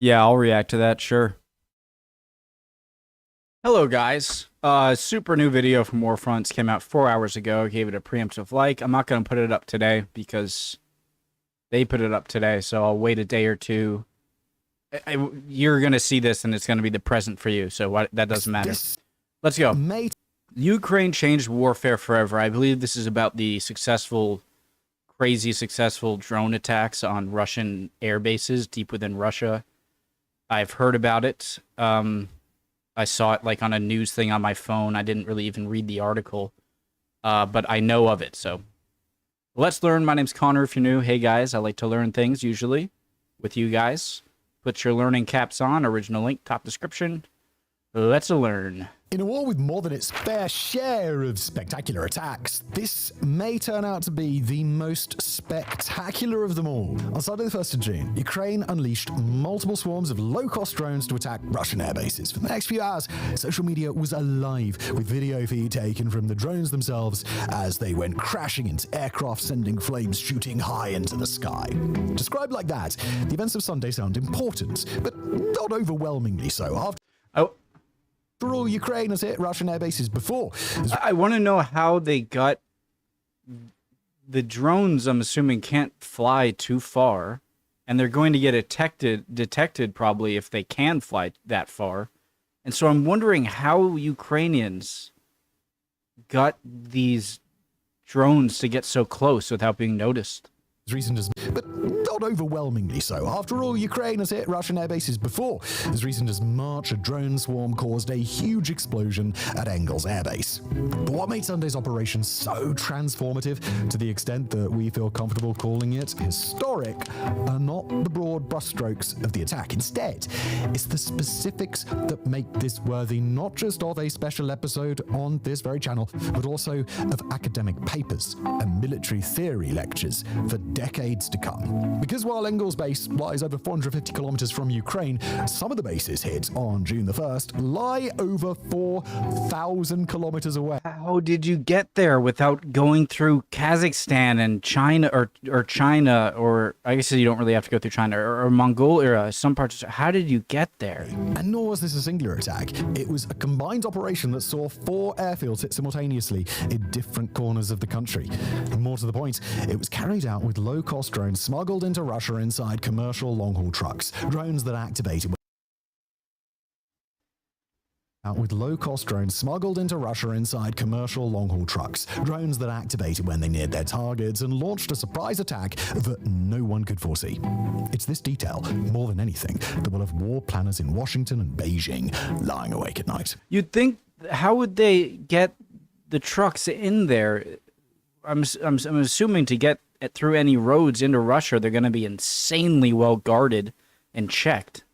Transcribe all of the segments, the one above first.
Yeah, I'll react to that, sure. Hello, guys. Super new video from Warfronts came out 4 hours ago. Gave it a preemptive like. I'm not going to put it up today because they put it up today, so I'll wait a day or two. You're going to see this, and it's going to be the present for you, so that doesn't matter. Let's go. Ukraine changed warfare forever. I believe this is about the crazy successful drone attacks on Russian air bases deep within Russia. I've heard about it. I saw it like on a news thing on my phone. I didn't really even read the article, but I know of it. So let's learn. My name's Connor. If you're new, hey guys, I like to learn things usually with you guys. Put your learning caps on. Original link, top description. Let's learn. In a war with more than its fair share of spectacular attacks, this may turn out to be the most spectacular of them all. On Sunday the 1st of June, Ukraine unleashed multiple swarms of low-cost drones to attack Russian air bases. For the next few hours, social media was alive with video feed taken from the drones themselves as they went crashing into aircraft, sending flames shooting high into the sky. Described like that, the events of Sunday sound important, but not overwhelmingly so. After all, Ukraine has hit Russian air bases before. I want to know how they got the drones. I'm assuming can't fly too far, and they're going to get detected probably if they can fly that far. And so I'm wondering how Ukrainians got these drones to get so close without being noticed. But not overwhelmingly so. After all, Ukraine has hit Russian air bases before. As recent as March, a drone swarm caused a huge explosion at Engels Air Base. But what made Sunday's operation so transformative, to the extent that we feel comfortable calling it historic, are not the broad brushstrokes of the attack. Instead, it's the specifics that make this worthy not just of a special episode on this very channel, but also of academic papers and military theory lectures for decades to come. Because while Engels Base lies over 450 kilometers from Ukraine, some of the bases hit on June the 1st lie over 4,000 kilometers away. How did you get there without going through Kazakhstan and China, or China, or I guess you don't really have to go through China, or Mongolia, or some parts? How did you get there? And nor was this a singular attack. It was a combined operation that saw 4 airfields hit simultaneously in different corners of the country. And more to the point, it was carried out with low-cost drones smuggled into Russia inside commercial long-haul trucks. Drones that activated when they neared their targets and launched a surprise attack that no one could foresee. It's this detail, more than anything, that will have war planners in Washington and Beijing lying awake at night. You'd think, how would they get the trucks in there? I'm assuming to get through any roads into Russia, they're going to be insanely well guarded and checked.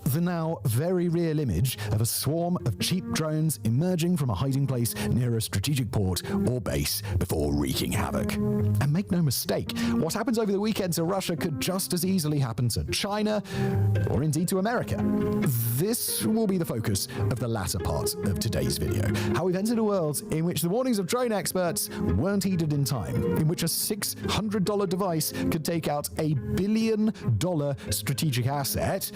The now very real image of a swarm of cheap drones emerging from a hiding place near a strategic port or base before wreaking havoc. And make no mistake, what happens over the weekend to Russia could just as easily happen to China or indeed to America. This will be the focus of the latter part of today's video. How we've entered a world in which the warnings of drone experts weren't heeded in time, in which a $600 device could take out $1 billion strategic asset,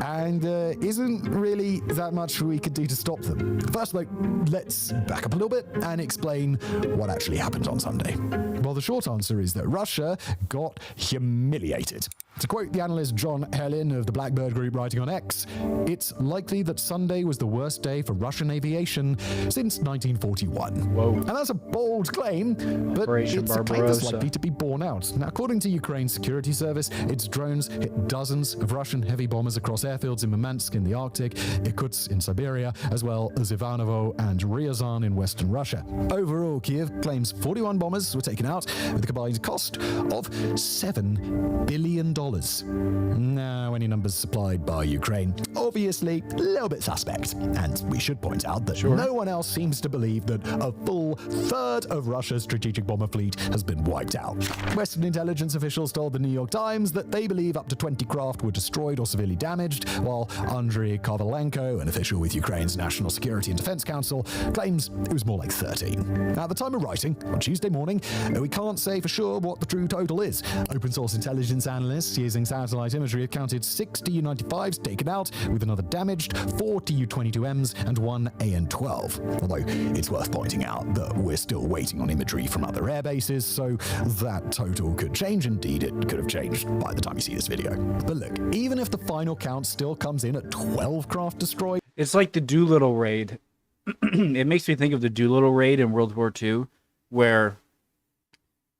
and isn't really that much we could do to stop them. First, though, let's back up a little bit and explain what actually happened on Sunday. Well, the short answer is that Russia got humiliated. To quote the analyst John Helen of the Blackbird Group writing on X, it's likely that Sunday was the worst day for Russian aviation since 1941. Whoa. And that's a bold claim, but it's a claim that's likely to be borne out. Now, according to Ukraine's security service, its drones hit dozens of Russian heavy bombers across airfields in Murmansk in the Arctic, Irkutsk in Siberia, as well as Ivanovo and Ryazan in western Russia. Overall, Kiev claims 41 bombers were taken out with a combined cost of $7 billion. Now, any numbers supplied by Ukraine, obviously a little bit suspect. And we should point out that no one else seems to believe that a full third of Russia's strategic bomber fleet has been wiped out. Western intelligence officials told the New York Times that they believe up to 20 craft were destroyed or severely damaged, while Andriy Kovalenko, an official with Ukraine's National Security and Defense Council, claims it was more like 13. Now, at the time of writing, on Tuesday morning, we can't say for sure what the true total is. Open source intelligence analysts Analysts using satellite imagery have counted 6 Tu-95s taken out, with another damaged, 4 Tu-22Ms, and 1 AN-12. Although it's worth pointing out that we're still waiting on imagery from other air bases, so that total could change. Indeed, it could have changed by the time you see this video. But look, even if the final count still comes in at 12 craft destroyed... It's like the Doolittle Raid. It makes me think of the Doolittle Raid in World War II, where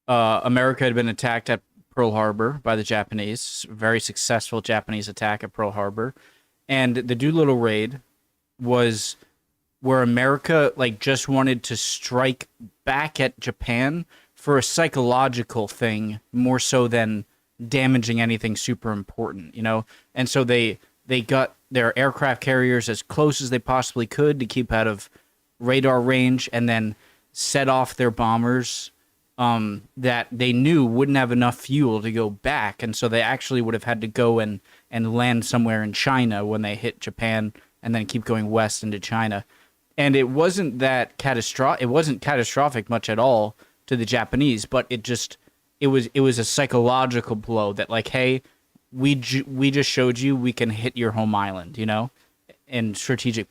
America had been attacked at Pearl Harbor by the Japanese. Very successful Japanese attack at Pearl Harbor. And the Doolittle Raid was where America just wanted to strike back at Japan for a psychological thing, more so than damaging anything super important, you know? And so they got their aircraft carriers as close as they possibly could to keep out of radar range, and then set off their bombers that they knew wouldn't have enough fuel to go back. And so they actually would have had to go and land somewhere in China when they hit Japan, and then keep going west into China. And it wasn't that catastrophic. It wasn't catastrophic much at all to the Japanese, but it was a psychological blow that, like, hey, we just showed you we can hit your home island, you know, in strategic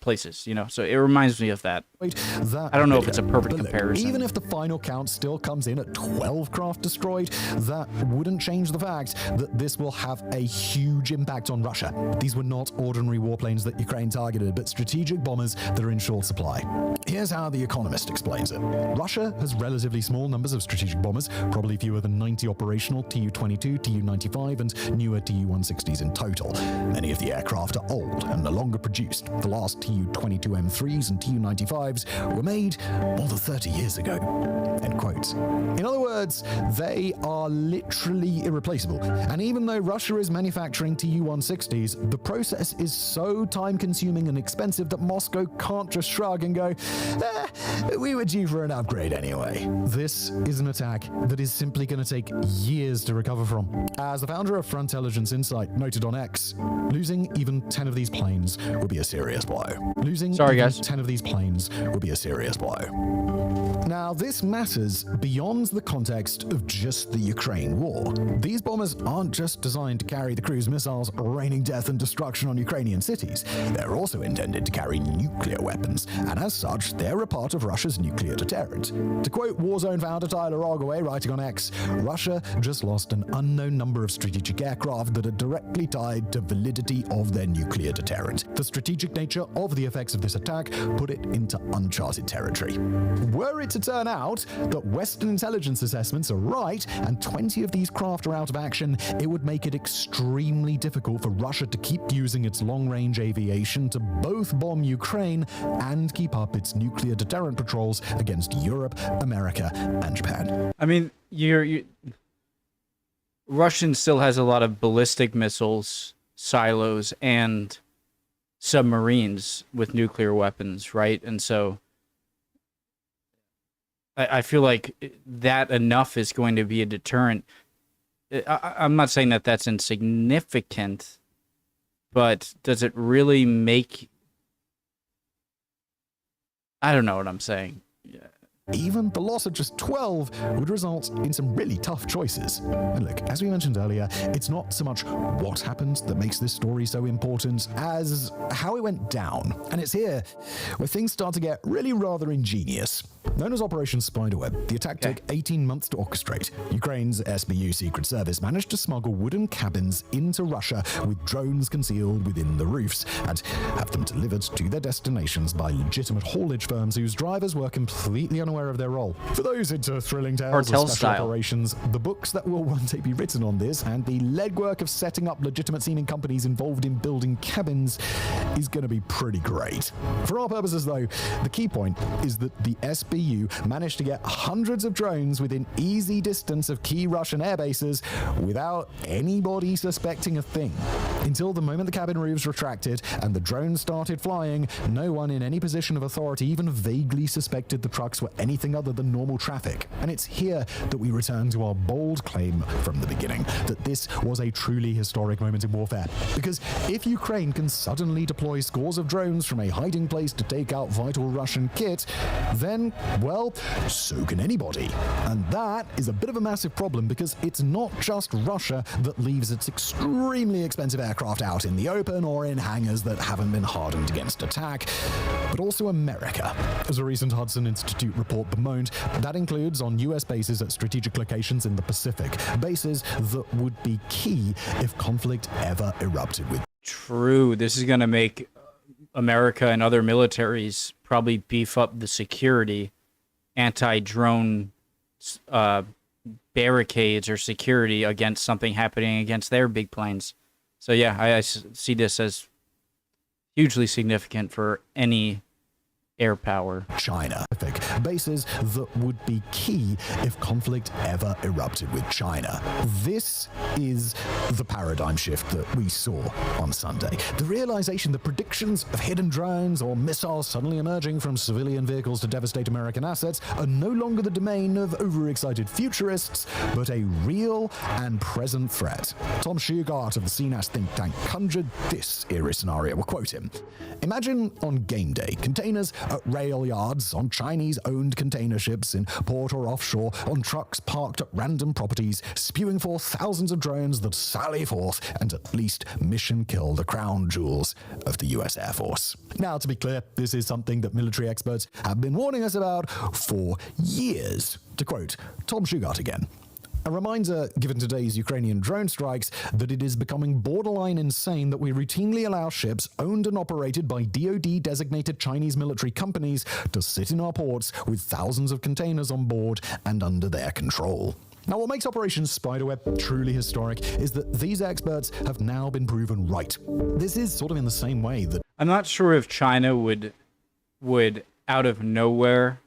places, you know. So it reminds me of that. I don't know if it's a perfect comparison. Even if the final count still comes in at 12 craft destroyed, that wouldn't change the fact that this will have a huge impact on Russia. These were not ordinary warplanes that Ukraine targeted, but strategic bombers that are in short supply. Here's how The Economist explains it. Russia has relatively small numbers of strategic bombers, probably fewer than 90 operational Tu-22, Tu-95, and newer Tu-160s in total. Many of the aircraft are old and no longer produced. The last Tu-22M3s and Tu-95s were made more than 30 years ago. End quote. In other words, they are literally irreplaceable. And even though Russia is manufacturing Tu-160s, the process is so time-consuming and expensive that Moscow can't just shrug and go, we were due for an upgrade anyway. This is an attack that is simply going to take years to recover from. As the founder of Frontelligence Insight noted on X, losing even 10 of these planes would be a serious blow. Losing 10 of these planes would be a serious blow. Now, this matters beyond the context of just the Ukraine war. These bombers aren't just designed to carry the cruise missiles raining death and destruction on Ukrainian cities. They're also intended to carry nuclear weapons, and as such, they're a part of Russia's nuclear deterrent. To quote Warzone founder Tyler Arguway writing on X, Russia just lost an unknown number of strategic aircraft that are directly tied to validity of their nuclear deterrent. The strategic nature of the effects of this attack put it into uncharted territory. Were it to turn out that Western intelligence assessments are right and 20 of these craft are out of action, it would make it extremely difficult for Russia to keep using its long-range aviation to both bomb Ukraine and keep up its nuclear deterrent patrols against Europe, America, and Japan. I mean, Russian still has a lot of ballistic missiles, silos, and submarines with nuclear weapons, right? And so I feel like that enough is going to be a deterrent. I'm not saying that that's insignificant, but does it really make... I don't know what I'm saying. Yeah. Even the loss of just 12 would result in some really tough choices. And look, as we mentioned earlier, it's not so much what happened that makes this story so important as how it went down. And it's here where things start to get really rather ingenious. Known as Operation Spiderweb, the attack took 18 months to orchestrate. Ukraine's SBU Secret Service managed to smuggle wooden cabins into Russia with drones concealed within the roofs and have them delivered to their destinations by legitimate haulage firms whose drivers were completely unaware of their role. For those into thrilling tales of special operations, the books that will one day be written on this and the legwork of setting up legitimate-seeming companies involved in building cabins is going to be pretty great. For our purposes, though, the key point is that the SBU managed to get hundreds of drones within easy distance of key Russian air bases without anybody suspecting a thing. Until the moment the cabin roofs retracted and the drones started flying, no one in any position of authority even vaguely suspected the trucks were anything other than normal traffic. And it's here that we return to our bold claim from the beginning, that this was a truly historic moment in warfare. Because if Ukraine can suddenly deploy scores of drones from a hiding place to take out vital Russian kit, then, well, so can anybody. And that is a bit of a massive problem, because it's not just Russia that leaves its extremely expensive aircraft out in the open or in hangars that haven't been hardened against attack, but also America. As a recent Hudson Institute report bemoaned, that includes on US bases at strategic locations in the Pacific, bases that would be key if conflict ever erupted with. True. This is going to make America and other militaries probably beef up the security, anti-drone barricades or security against something happening against their big planes. So yeah, I see this as hugely significant for any air power. China. Bases that would be key if conflict ever erupted with China. This is the paradigm shift that we saw on Sunday. The realization that predictions of hidden drones or missiles suddenly emerging from civilian vehicles to devastate American assets are no longer the domain of overexcited futurists, but a real and present threat. Tom Shugart of the CNAS think tank conjured this eerie scenario. We'll quote him. Imagine on game day, containers at rail yards, on Chinese-owned container ships in port or offshore, on trucks parked at random properties, spewing forth thousands of drones that sally forth and at least mission kill the crown jewels of the US Air Force. Now, to be clear, this is something that military experts have been warning us about for years. To quote Tom Shugart again, a reminder, given today's Ukrainian drone strikes, that it is becoming borderline insane that we routinely allow ships owned and operated by DoD-designated Chinese military companies to sit in our ports with thousands of containers on board and under their control. Now, what makes Operation Spiderweb truly historic is that these experts have now been proven right. This is sort of in the same way that... I'm not sure if China would out of nowhere,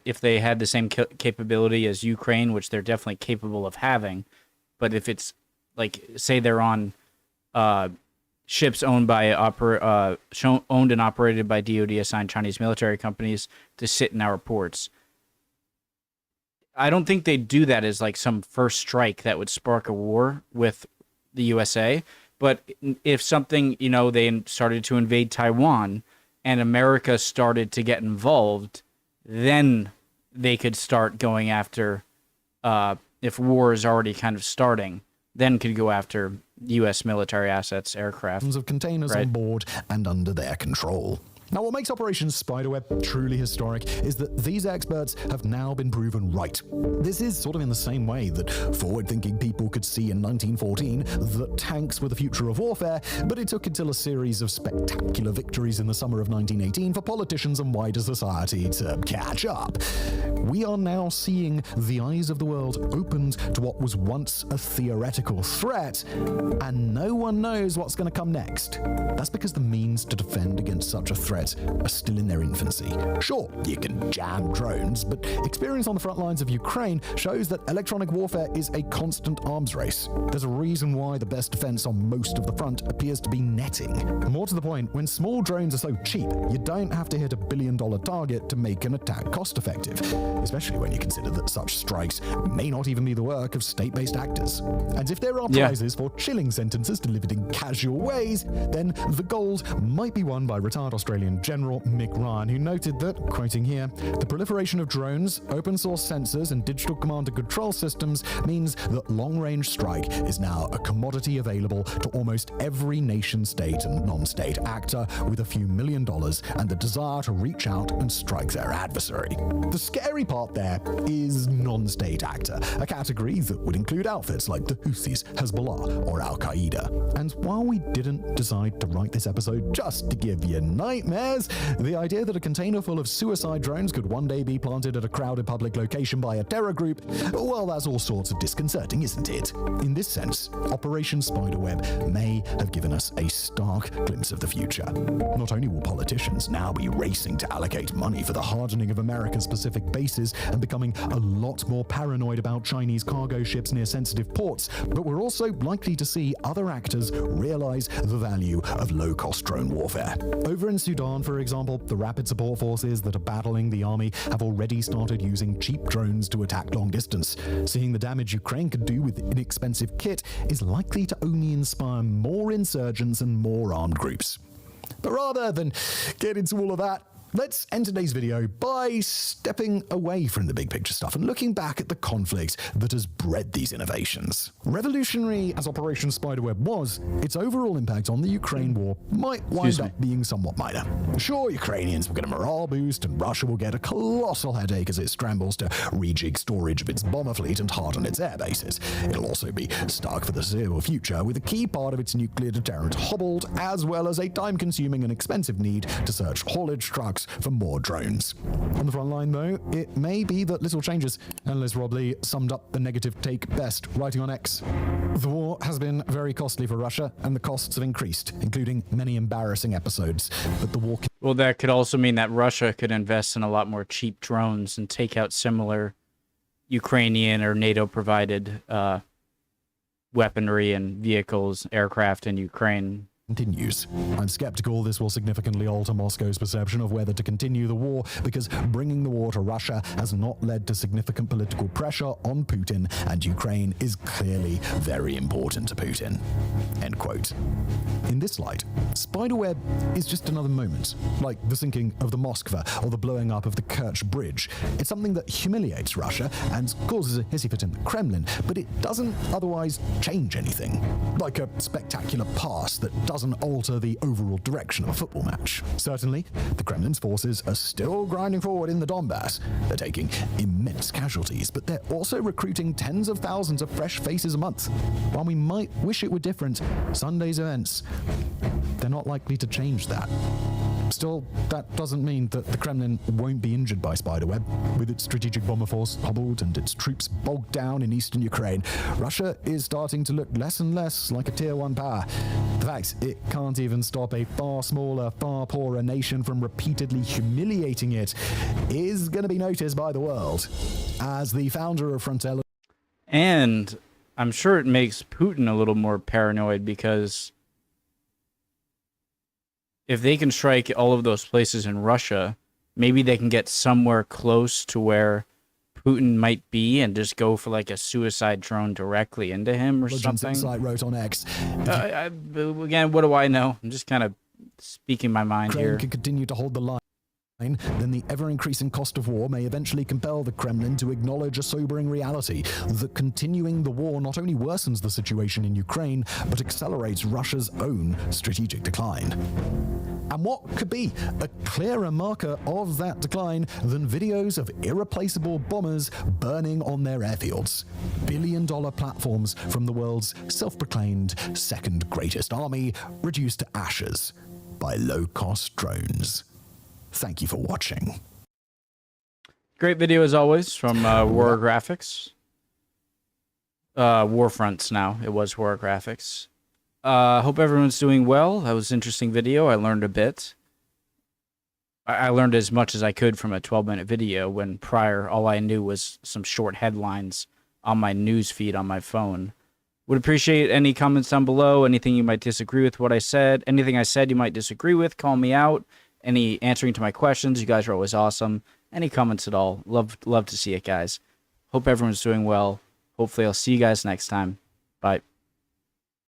if they had the same capability as Ukraine, which they're definitely capable of having, but if it's like, say they're on ships owned by owned and operated by DoD assigned Chinese military companies to sit in our ports, I don't think they'd do that as like some first strike that would spark a war with the USA. But if something, they started to invade Taiwan and America started to get involved, then they could start going after, if war is already kind of starting, then could go after U.S. military assets, aircraft. Of containers on board and under their control. Now, what makes Operation Spiderweb truly historic is that these experts have now been proven right. This is sort of in the same way that forward-thinking people could see in 1914 that tanks were the future of warfare, but it took until a series of spectacular victories in the summer of 1918 for politicians and wider society to catch up. We are now seeing the eyes of the world opened to what was once a theoretical threat, and no one knows what's going to come next. That's because the means to defend against such a threat are still in their infancy. Sure, you can jam drones, but experience on the front lines of Ukraine shows that electronic warfare is a constant arms race. There's a reason why the best defense on most of the front appears to be netting. More to the point, when small drones are so cheap, you don't have to hit $1 billion target to make an attack cost-effective, especially when you consider that such strikes may not even be the work of state-based actors. And if there are prizes for chilling sentences delivered in casual ways, then the gold might be won by retired Australian General Mick Ryan, who noted that, quoting here, the proliferation of drones, open source sensors, and digital command and control systems means that long-range strike is now a commodity available to almost every nation-state and non-state actor with a few $1 million and the desire to reach out and strike their adversary. The scary part there is non-state actor, a category that would include outfits like the Houthis, Hezbollah, or Al-Qaeda. And while we didn't decide to write this episode just to give you nightmares, the idea that a container full of suicide drones could one day be planted at a crowded public location by a terror group, well, that's all sorts of disconcerting, isn't it? In this sense, Operation Spiderweb may may have given us a stark glimpse of the future. Not only will politicians now be racing to allocate money for the hardening of America's Pacific bases and becoming a lot more paranoid about Chinese cargo ships near sensitive ports, but we're also likely to see other actors realize the value of low-cost drone warfare. Over in Sudan, for example, the rapid support forces that are battling the army have already started using cheap drones to attack long distance. Seeing the damage Ukraine could do with inexpensive kit is likely to only inspire more insurgents and more armed groups. But rather than get into all of that, let's end today's video by stepping away from the big picture stuff and looking back at the conflict that has bred these innovations. Revolutionary as Operation Spiderweb was, its overall impact on the Ukraine war might wind up being somewhat minor. Sure, Ukrainians will get a morale boost and Russia will get a colossal headache as it scrambles to rejig storage of its bomber fleet and harden its air bases. It'll also be stuck for the foreseeable future with a key part of its nuclear deterrent hobbled, as well as a time-consuming and expensive need to search haulage trucks for more drones. On the front line, though, it may be that little changes. Analyst Rob Lee summed up the negative take best, writing on X: "The war has been very costly for Russia, and the costs have increased, including many embarrassing episodes. But the war..." Well, that could also mean that Russia could invest in a lot more cheap drones and take out similar Ukrainian or NATO-provided weaponry and vehicles, aircraft in Ukraine. Continues. "I'm skeptical this will significantly alter Moscow's perception of whether to continue the war, because bringing the war to Russia has not led to significant political pressure on Putin, and Ukraine is clearly very important to Putin." End quote. In this light, Spiderweb is just another moment, like the sinking of the Moskva or the blowing up of the Kerch Bridge. It's something that humiliates Russia and causes a hissy fit in the Kremlin, but it doesn't otherwise change anything, like a spectacular pass that doesn't alter the overall direction of a football match. Certainly, the Kremlin's forces are still grinding forward in the Donbass. They're taking immense casualties, but they're also recruiting tens of thousands of fresh faces a month. While we might wish it were different, Sunday's events, they're not likely to change that. Still, that doesn't mean that the Kremlin won't be injured by Spiderweb. With its strategic bomber force hobbled and its troops bogged down in eastern Ukraine, Russia is starting to look less and less like a Tier 1 power. The fact it can't even stop a far smaller, far poorer nation from repeatedly humiliating it is going to be noticed by the world. As the founder of Frontella... And I'm sure it makes Putin a little more paranoid, because if they can strike all of those places in Russia, maybe they can get somewhere close to where Putin might be and just go for like a suicide drone directly into him or something. Insight wrote on X. Again, what do I know? I'm just kind of speaking my mind Ukraine here. can continue to hold the line, then the ever-increasing cost of war may eventually compel the Kremlin to acknowledge a sobering reality that continuing the war not only worsens the situation in Ukraine, but accelerates Russia's own strategic decline. And what could be a clearer marker of that decline than videos of irreplaceable bombers burning on their airfields? Billion-dollar platforms from the world's self-proclaimed second greatest army reduced to ashes by low-cost drones. Thank you for watching. Great video as always from War Graphics. Warfronts now. It was War Graphics. Hope everyone's doing well. That was an interesting video. I learned a bit. I learned as much as I could from a 12-minute video, when prior all I knew was some short headlines on my news feed on my phone. Would appreciate any comments down below. Anything you might disagree with what I said. Anything I said you might disagree with, call me out. Any answering to my questions, you guys are always awesome. Any comments at all, love to see it, guys. Hope everyone's doing well. Hopefully I'll see you guys next time. Bye.